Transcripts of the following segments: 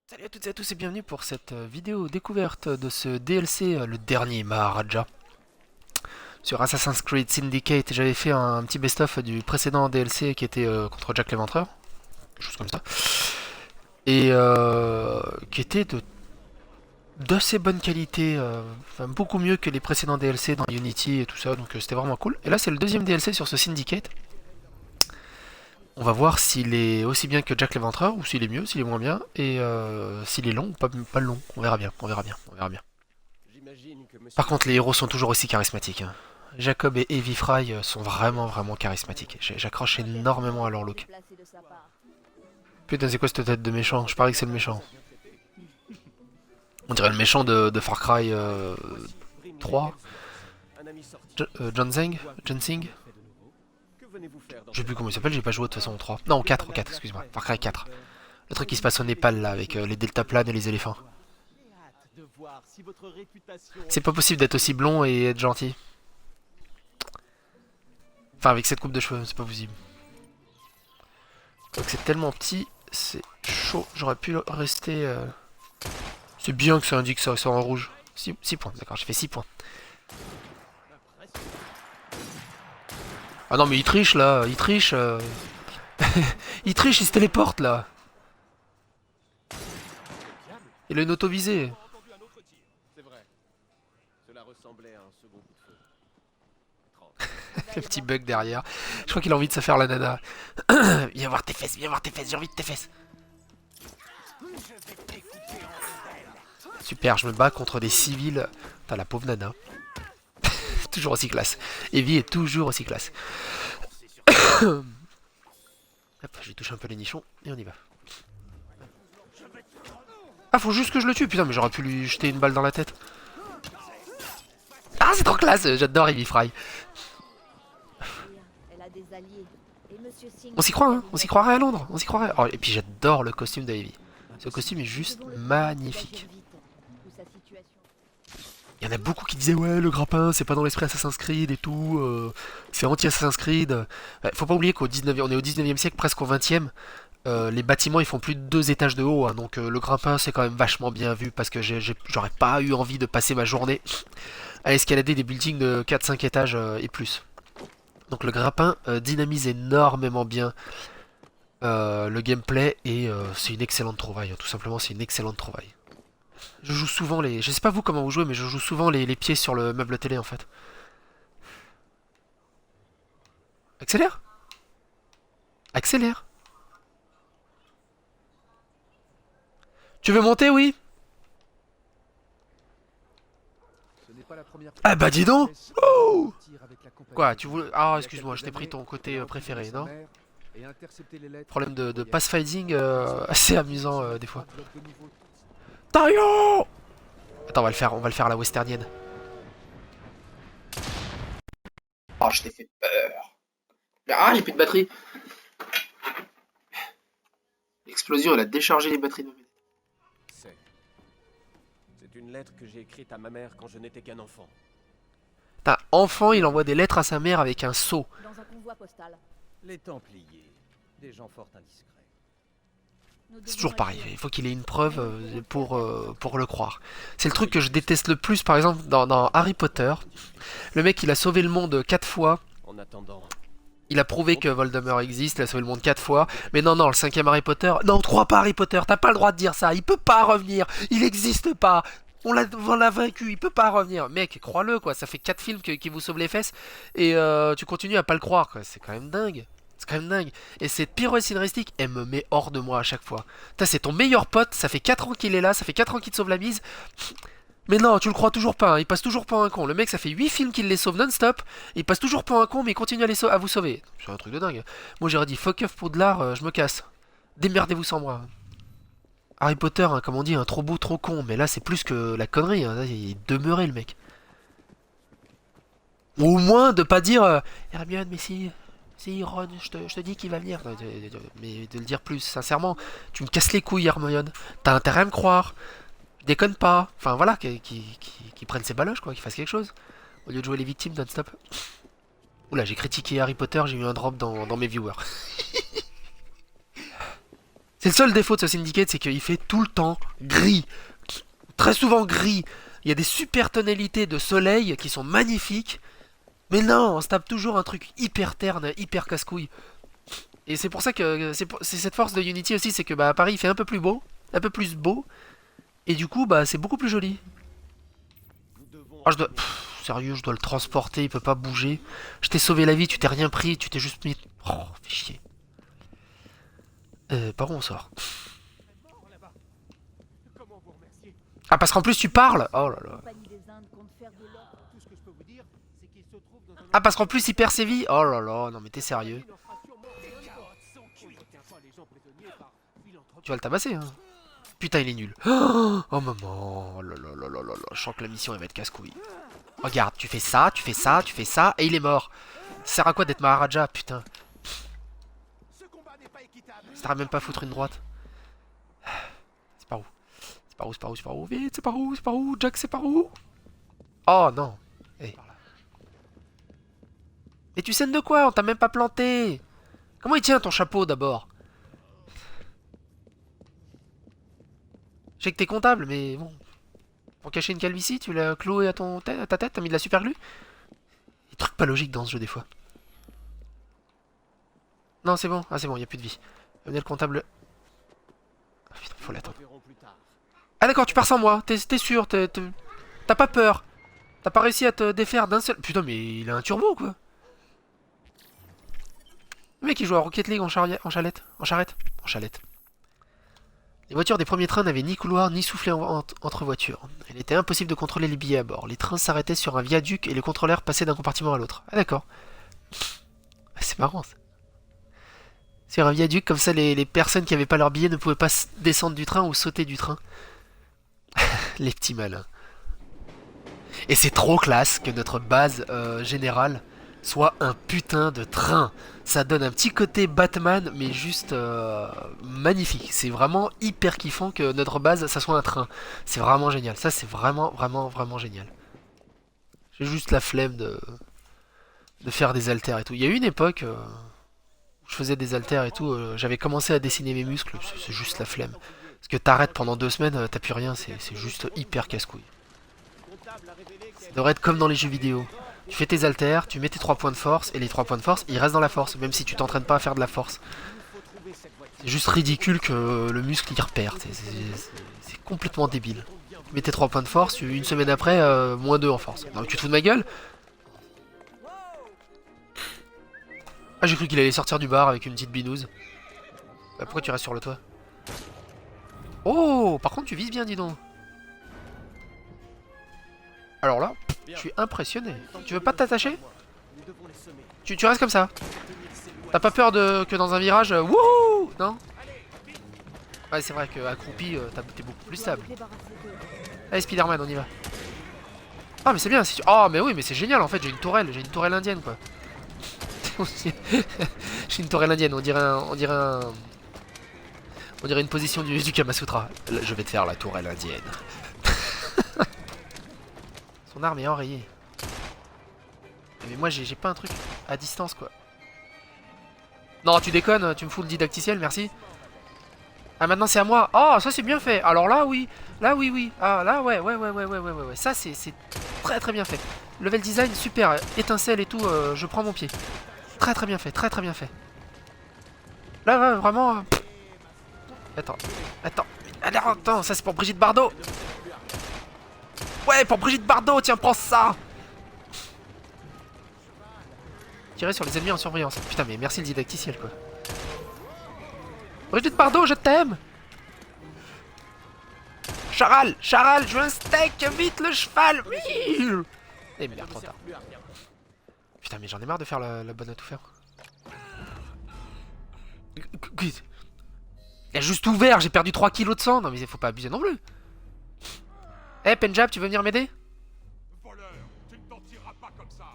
Salut à toutes et à tous et bienvenue pour cette vidéo découverte de ce DLC, le dernier Maharaja, sur Assassin's Creed Syndicate. J'avais fait un petit best-of du précédent DLC qui était contre Jack l'Éventreur, quelque chose comme ça, et qui était d'assez bonne qualité, enfin, beaucoup mieux que les précédents DLC dans Unity et tout ça, donc c'était vraiment cool. Et là c'est le deuxième DLC sur ce Syndicate. On va voir s'il est aussi bien que Jack l'Éventreur, ou s'il est mieux, s'il est moins bien, et s'il est long ou pas long. On verra bien, on verra bien, on verra bien. Par contre, les héros sont toujours aussi charismatiques, hein. Jacob et Evie Fry sont vraiment charismatiques. J'accroche énormément à leur look. Putain, c'est quoi cette tête de méchant? Je parie que c'est le méchant. On dirait le méchant de Far Cry 3. John Zeng? John Sing? Je sais plus comment il s'appelle, j'ai pas joué de toute façon au 3. Non, au 4, excuse-moi. Far Cry 4. Le truc qui se passe au Népal là, avec les deltaplanes et les éléphants. C'est pas possible d'être aussi blond et être gentil. Enfin, avec cette coupe de cheveux, c'est pas possible. Donc c'est tellement petit, c'est chaud. J'aurais pu rester... C'est bien que ça indique ça, en rouge. 6 points, d'accord, j'ai fait 6 points. Ah non mais il triche là, il triche. Il triche, il se téléporte là. Il a une auto-visée. Le petit bug derrière. Je crois qu'il a envie de se faire la nana. Viens voir tes fesses, j'ai envie de tes fesses. Super, je me bats contre des civils. Putain, la pauvre nana. Toujours aussi classe. Evie est toujours aussi classe. Hop, je lui touche un peu les nichons et on y va. Ah, faut juste que je le tue. Putain, mais j'aurais pu lui jeter une balle dans la tête. Ah, c'est trop classe. J'adore Evie Fry. On s'y croit, hein. On s'y croirait à Londres. On s'y croirait. Oh, et puis j'adore le costume d'Evie. Ce costume est juste magnifique. Il y en a beaucoup qui disaient ouais le grappin c'est pas dans l'esprit Assassin's Creed et tout, c'est anti Assassin's Creed. Faut pas oublier qu'au 19e, on est au 19e siècle, presque au 20e. Les bâtiments ils font plus de 2 étages de haut, hein, donc le grappin c'est quand même vachement bien vu parce que j'aurais pas eu envie de passer ma journée à escalader des buildings de 4-5 étages et plus. Donc le grappin dynamise énormément bien le gameplay et c'est une excellente trouvaille, hein, tout simplement c'est une excellente trouvaille. Je joue souvent les... Je sais pas vous comment vous jouez, mais je joue souvent les pieds sur le meuble télé en fait. Accélère. Accélère. Tu veux monter, oui? Ah bah dis donc. Oh. Quoi, tu voulais... Ah excuse-moi, je t'ai pris ton côté préféré, non? Problème de pass-fading assez amusant des fois. Tario. Attends, on va le faire à la westernienne. Oh, je t'ai fait peur. Ah, j'ai plus de batterie. L'explosion, elle a déchargé les batteries de ma manette. C'est une lettre que j'ai écrite à ma mère quand je n'étais qu'un enfant. T'as enfant, il envoie des lettres à sa mère avec un seau. Dans un convoi postal. Les Templiers, des gens fort indiscrets. C'est toujours pareil, il faut qu'il ait une preuve pour le croire. C'est le truc que je déteste le plus, par exemple, dans Harry Potter. Le mec, il a sauvé le monde 4 fois. En attendant, Il a prouvé que Voldemort existe, il a sauvé le monde 4 fois. Mais non, non, le cinquième Harry Potter... Non, 3 pas Harry Potter, t'as pas le droit de dire ça. Il peut pas revenir, il existe pas. On l'a vaincu, il peut pas revenir. Mec, crois-le, quoi. Ça fait 4 films qui vous sauvent les fesses. Et tu continues à pas le croire, quoi. C'est quand même dingue. C'est quand même dingue. Et cette pirouette scénaristique, elle me met hors de moi à chaque fois. C'est ton meilleur pote, ça fait 4 ans qu'il est là, ça fait 4 ans qu'il te sauve la mise. Mais non, tu le crois toujours pas, hein, il passe toujours pour un con. Le mec, ça fait 8 films qu'il les sauve non-stop, il passe toujours pour un con, mais il continue à vous sauver. C'est un truc de dingue. Moi, j'aurais dit fuck off Poudlard, je me casse. Démerdez-vous sans moi. Harry Potter, hein, comme on dit, trop beau, trop con. Mais là, c'est plus que la connerie. Hein. Là, il est demeuré, le mec. Ou au moins de pas dire Hermione, mais si Ron, je te dis qu'il va venir. Mais de le dire plus sincèrement. Tu me casses les couilles, Hermione. T'as intérêt à me croire. Je déconne pas. Enfin voilà, qu'il prenne ses baloches, quoi, qu'il fasse quelque chose. Au lieu de jouer les victimes non-stop. Oula, j'ai critiqué Harry Potter, j'ai eu un drop dans mes viewers. C'est le seul défaut de ce Syndicate, c'est qu'il fait tout le temps gris. Très souvent gris. Il y a des super tonalités de soleil qui sont magnifiques. Mais non, on se tape toujours un truc hyper terne, hyper casse-couille. Et c'est pour ça que c'est cette force de Unity aussi, c'est que bah, à Paris il fait un peu plus beau, un peu plus beau. Et du coup, bah c'est beaucoup plus joli. Oh, je dois... sérieux, je dois le transporter, il peut pas bouger. Je t'ai sauvé la vie, tu t'es rien pris, tu t'es juste mis... Oh, fais chier. Par où on sort? Ah, parce qu'en plus tu parles. Oh là là. Ah, parce qu'en plus il perd ses vies. Oh là là, non mais t'es sérieux. Tu vas le tabasser, hein. Putain, il est nul. Oh maman. Oh là là là là là là. Je sens que la mission elle va être casse-couille. Regarde, tu fais ça, tu fais ça, tu fais ça, et il est mort. Ça sert à quoi d'être Maharaja, putain? Ça sert à même pas à foutre une droite. C'est par où? C'est par où, c'est par où, c'est par où? Vite, c'est par où, c'est par où? Jack, c'est par où? Oh non. Hey. Mais tu saignes de quoi? On t'a même pas planté. Comment il tient ton chapeau d'abord? Je sais que t'es comptable, mais bon. Pour cacher une calvitie, tu l'as cloué à ta tête, t'as mis de la super glue? Des trucs pas logiques dans ce jeu des fois. Non, c'est bon. Ah, c'est bon, y a plus de vie. Venez le comptable. Ah, putain, faut l'attendre. Ah, d'accord, tu pars sans moi. T'es sûr, t'as pas peur. T'as pas réussi à te défaire d'un seul. Putain, mais il a un turbo, quoi. Le mec, il joue à Rocket League en charrette. En chalette. Les voitures des premiers trains n'avaient ni couloir ni soufflet entre voitures. Il était impossible de contrôler les billets à bord. Les trains s'arrêtaient sur un viaduc et les contrôleurs passaient d'un compartiment à l'autre. Ah d'accord. C'est marrant ça. Sur un viaduc, comme ça les personnes qui n'avaient pas leur billet ne pouvaient pas descendre du train ou sauter du train. Les petits malins. Et c'est trop classe que notre base générale soit un putain de train. Ça donne un petit côté Batman, mais juste magnifique. C'est vraiment hyper kiffant que notre base, ça soit un train. C'est vraiment génial. Ça, c'est vraiment, vraiment, vraiment génial. J'ai juste la flemme de faire des haltères et tout. Il y a eu une époque où je faisais des haltères et tout. J'avais commencé à dessiner mes muscles. C'est juste la flemme. Parce que t'arrêtes pendant 2 semaines, t'as plus rien. C'est juste hyper casse-couille. Ça devrait être comme dans les jeux vidéo. Tu fais tes haltères, tu mets tes 3 points de force, et les 3 points de force, ils restent dans la force, même si tu t'entraînes pas à faire de la force. C'est juste ridicule que le muscle y repère. C'est complètement débile. Tu mets tes 3 points de force, une semaine après, -2 en force. Non mais tu te fous de ma gueule? Ah, j'ai cru qu'il allait sortir du bar avec une petite binouse. Bah, pourquoi tu restes sur le toit? Oh, par contre tu vises bien, dis donc. Alors là, je suis impressionné. Tu veux pas t'attacher? Tu restes comme ça. T'as pas peur que dans un virage, wouhou, non? Ouais, c'est vrai qu'accroupi, t'es beaucoup plus stable. Allez, Spider-Man, on y va. Ah, mais c'est bien. Oh, mais oui, mais c'est génial en fait. J'ai une tourelle indienne quoi. J'ai une tourelle indienne. On dirait une position du Kamasutra. Là, je vais te faire la tourelle indienne. Son arme est enrayée. Mais moi j'ai pas un truc à distance quoi. Non, tu déconnes, tu me fous le didacticiel, merci. Ah, maintenant c'est à moi. Oh, ça c'est bien fait. Alors là oui, oui. Ah là ouais. Ça c'est très très bien fait. Level design super, étincelle et tout, je prends mon pied. Très bien fait, très bien fait. Là ouais, vraiment. Attends. Attends, ça c'est pour Brigitte Bardot. Ouais, pour Brigitte Bardot, tiens, prends ça. Tirer sur les ennemis en surbrillance. Putain, mais merci le didacticiel, quoi. Brigitte Bardot, je t'aime. Charal, je veux un steak, vite le cheval. Eh, mais il est trop tard. Putain, mais j'en ai marre de faire la bonne à tout faire. Il a juste ouvert, j'ai perdu 3 kilos de sang. Non, mais il faut pas abuser non plus. Eh, hey, Penjab, tu veux venir m'aider? Voleur, tu ne t'en tireras pas comme ça.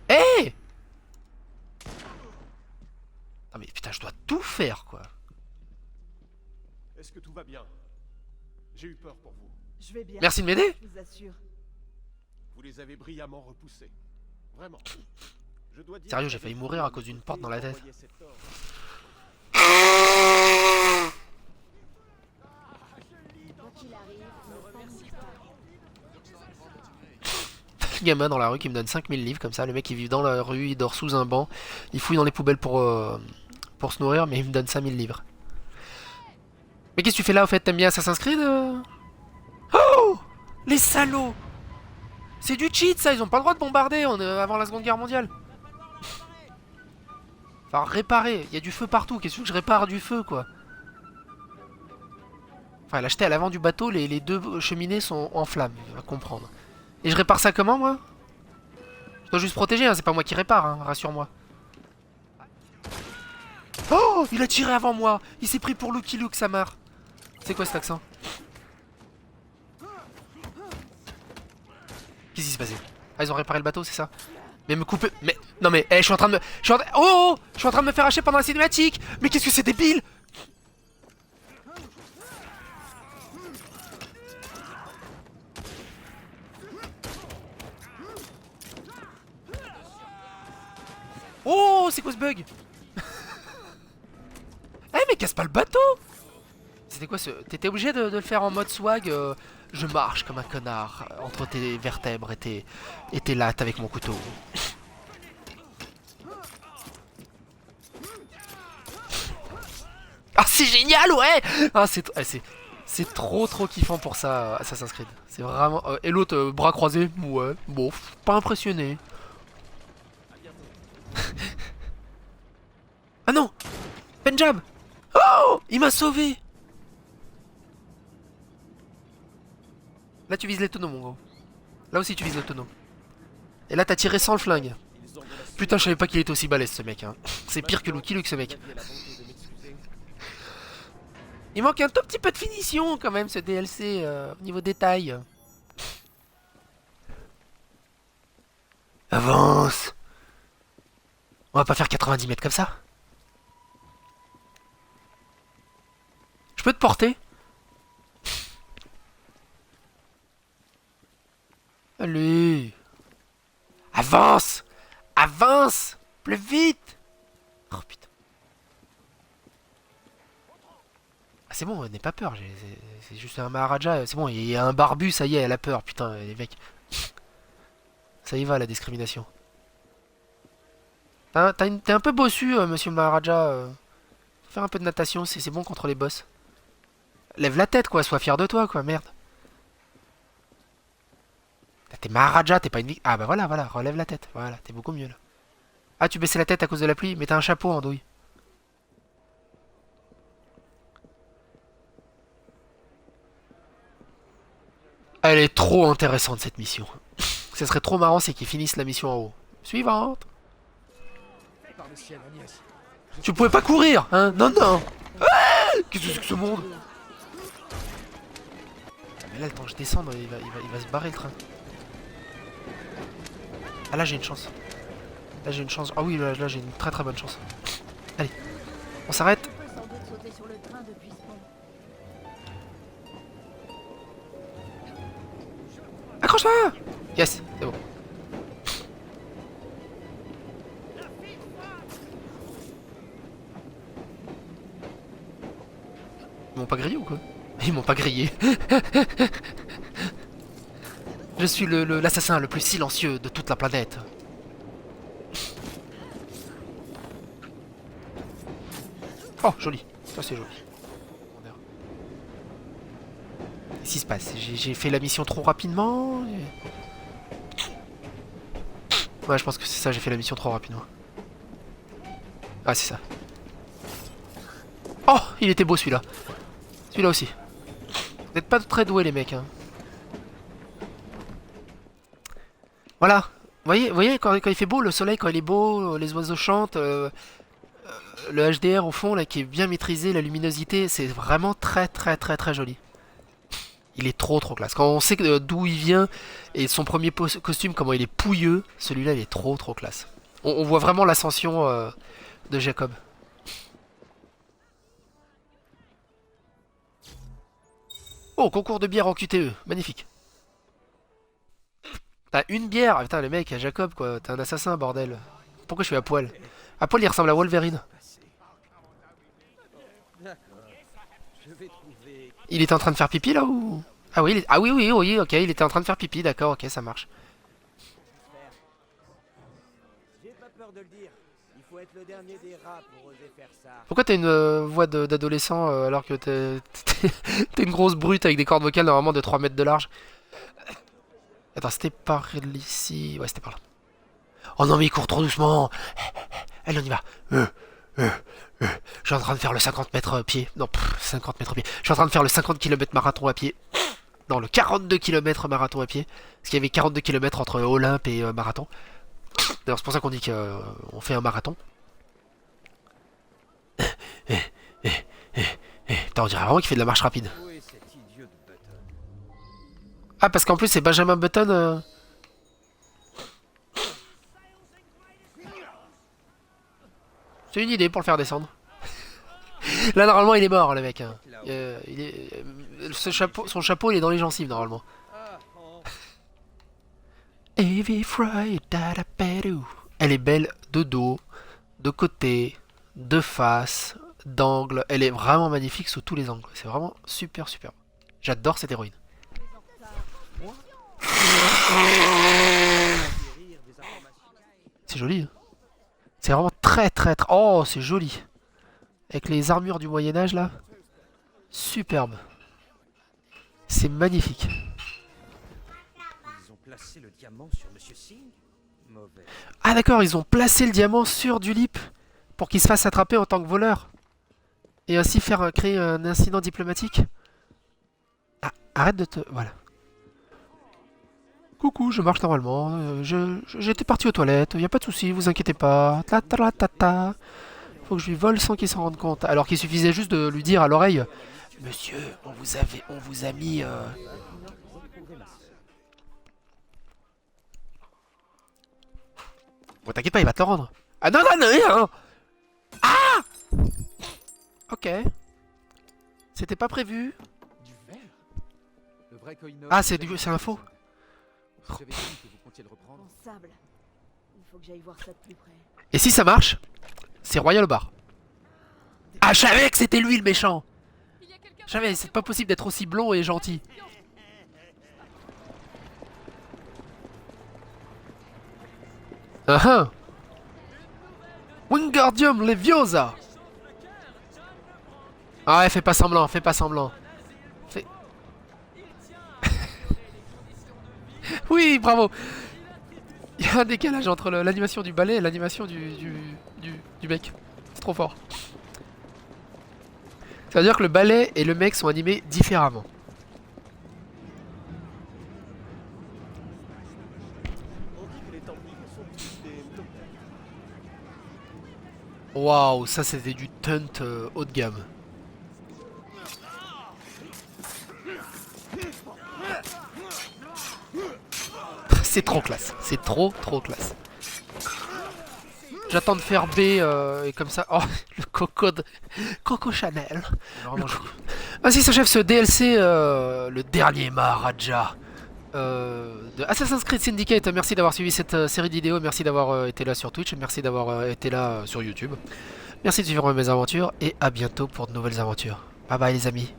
Eh hey. Non mais putain, je dois tout faire quoi. Est-ce que tout va bien? J'ai eu peur pour vous. Je vais bien. Merci de m'aider. Je vous assure. Vous les avez brillamment repoussés. Vraiment. Je dois dire Sérieux, j'ai failli mourir à cause d'une porte dans la tête. Le gamin dans la rue qui me donne 5000 livres comme ça. Le mec il vit dans la rue, il dort sous un banc. Il fouille dans les poubelles pour se nourrir, mais il me donne 5000 livres. Mais qu'est-ce que tu fais là au fait? T'aimes bien Assassin's Creed Oh, les salauds! C'est du cheat ça, ils ont pas le droit de bombarder avant la Seconde Guerre mondiale. Enfin réparer, il y a du feu partout, qu'est-ce que je répare du feu quoi? Enfin l'acheter à l'avant du bateau, les deux cheminées sont en flammes, on va comprendre. Et je répare ça comment moi? Je dois juste protéger, hein, c'est pas moi qui répare, hein, rassure-moi. Oh, il a tiré avant moi. Il s'est pris pour Lucky Luke, Samar. C'est quoi cet accent? Qu'est-ce qui s'est passé? Ah, ils ont réparé le bateau, c'est ça? Mais me couper... Mais... Non mais, je suis en train de me... Oh, je suis en train de me faire hacher pendant la cinématique. Mais qu'est-ce que c'est débile? Oh, c'est quoi ce bug? Eh mais casse pas le bateau! C'était quoi ce... T'étais obligé de le faire en mode swag je marche comme un connard entre tes vertèbres et tes lattes avec mon couteau. Ah c'est génial ouais! Ah c'est trop kiffant pour ça Assassin's Creed. C'est vraiment... et l'autre bras croisés? Ouais, bon, pas impressionné. Ah non! Benjab! Oh! Il m'a sauvé! Là tu vises les tonneaux mon gros. Là aussi tu vises le tonneau. Et là t'as tiré sans le flingue. Putain je savais pas qu'il était aussi balèze ce mec hein. C'est pire que Lucky Luke ce mec. Il manque un tout petit peu de finition quand même ce DLC au niveau détail. Avance! On va pas faire 90 mètres comme ça. Je peux te porter? Allez! Avance! Avance! Plus vite! Oh putain. Ah c'est bon, n'aie pas peur, c'est juste un Maharaja, c'est bon, il y a un barbu, ça y est, elle a peur, putain, les mecs. Ça y va la discrimination. T'es un peu bossu, monsieur Maharaja. Faut faire un peu de natation, c'est bon contre les boss. Lève la tête quoi, sois fier de toi quoi, merde. T'es Maharaja, t'es pas une... Ah bah voilà, relève la tête, voilà, t'es beaucoup mieux là. Ah tu baissais la tête à cause de la pluie, mais t'as un chapeau en douille. Elle est trop intéressante cette mission. Ce serait trop marrant c'est qu'ils finissent la mission en haut. Suivante. Tu pouvais pas courir, hein? Non, non. Qu'est-ce que c'est que ce monde? Mais là, le temps que je descende, il va se barrer le train. Ah là, j'ai une chance. Là, j'ai une chance. Ah oui, là j'ai une très bonne chance. Allez, on s'arrête. Accroche-toi! Yes, c'est bon. Ils m'ont pas grillé ou quoi? Ils m'ont pas grillé. Je suis l'assassin le plus silencieux de toute la planète. Oh, joli. Ça, c'est joli. Qu'est-ce qui se passe? J'ai fait la mission trop rapidement? Ouais, je pense que c'est ça, j'ai fait la mission trop rapidement. Ah, c'est ça. Oh, il était beau celui-là. Celui-là aussi. Vous n'êtes pas très doués les mecs. Hein. Voilà. Vous voyez quand il fait beau, le soleil quand il est beau, les oiseaux chantent, le HDR au fond là qui est bien maîtrisé, la luminosité, c'est vraiment très joli. Il est trop classe. Quand on sait d'où il vient et son premier costume, comment il est pouilleux, celui-là il est trop classe. On voit vraiment l'ascension de Jacob. Oh, concours de bière en QTE, magnifique. T'as une bière? Ah, putain, le mec, Jacob, quoi. T'es un assassin, bordel. Pourquoi je suis à poil? À poil, il ressemble à Wolverine. Il était en train de faire pipi là ou... Ah oui, ah oui, oui, oui, ok, il était en train de faire pipi, d'accord, ok, ça marche. J'ai pas peur de le dire. Il faut être le dernier des rats pour oser faire ça. Pourquoi t'as une voix d'adolescent alors que t'es une grosse brute avec des cordes vocales normalement de 3 mètres de large? Attends, c'était par ici... Ouais, c'était par là. Oh non, mais il court trop doucement. Allez, on y va. Je suis en train de faire le 50 mètres pied. Non, 50 mètres pied. Je suis en train de faire le 50 km marathon à pied. Non, le 42 km marathon à pied. Parce qu'il y avait 42 km entre Olympe et marathon. D'ailleurs, c'est pour ça qu'on dit qu'on fait un marathon. Putain, on dirait vraiment qu'il fait de la marche rapide. Où est cet idiot de Button? Ah, parce qu'en plus, c'est Benjamin Button. C'est une idée pour le faire descendre. Là, normalement, il est mort, le mec. Hein. Son chapeau, il est dans les gencives, normalement. Heavy Fry, dadapedou. Elle est belle de dos, de côté, de face, d'angle. Elle est vraiment magnifique sous tous les angles. C'est vraiment super, super. J'adore cette héroïne. C'est joli. Hein. C'est vraiment très, très, très... Oh, c'est joli. Avec les armures du Moyen-Âge, là. Superbe. C'est magnifique. Ils ont placé le diamant sur Monsieur Singh? Mauvais. Ah d'accord, ils ont placé le diamant sur Dulip pour qu'il se fasse attraper en tant que voleur. Et ainsi faire créer un incident diplomatique. Ah, arrête de te... Voilà. Coucou, je marche normalement. J'étais parti aux toilettes, y a pas de souci, vous inquiétez pas. Ta ta ta ta ta. Faut que je lui vole sans qu'il s'en rende compte. Alors qu'il suffisait juste de lui dire à l'oreille, Monsieur, on vous a mis... Bon, t'inquiète pas, il va te le rendre. Ah non, non, non, rien. Ah. Ok. C'était pas prévu. Du verre. Le vrai Koinor. Ah, c'est un faux. J'avais dit que vous comptiez le reprendre. Mon sable. Il faut que j'aille voir ça de plus près. Et si ça marche, c'est Royal au bar. Ah, je savais que c'était lui le méchant. Je savais, c'est pas possible d'être aussi blond et gentil. Ah ah. Wingardium Leviosa. Ah ouais, fais pas semblant, fais pas semblant. Fais... Oui, bravo. Il y a un décalage entre l'animation du ballet et l'animation du mec. C'est trop fort. Ça veut dire que le ballet et le mec sont animés différemment. On dit que les Templiers sont tous des totems. Waouh, ça c'était du taunt haut de gamme. C'est trop classe, c'est trop classe. J'attends de faire B et comme ça... Oh, le coco de... Coco Chanel. Ainsi s'achève ce DLC, le dernier Maharaja de Assassin's Creed Syndicate. Merci d'avoir suivi cette série de vidéos, merci d'avoir été là sur Twitch, merci d'avoir été là sur YouTube. Merci de suivre mes aventures et à bientôt pour de nouvelles aventures. Bye bye les amis.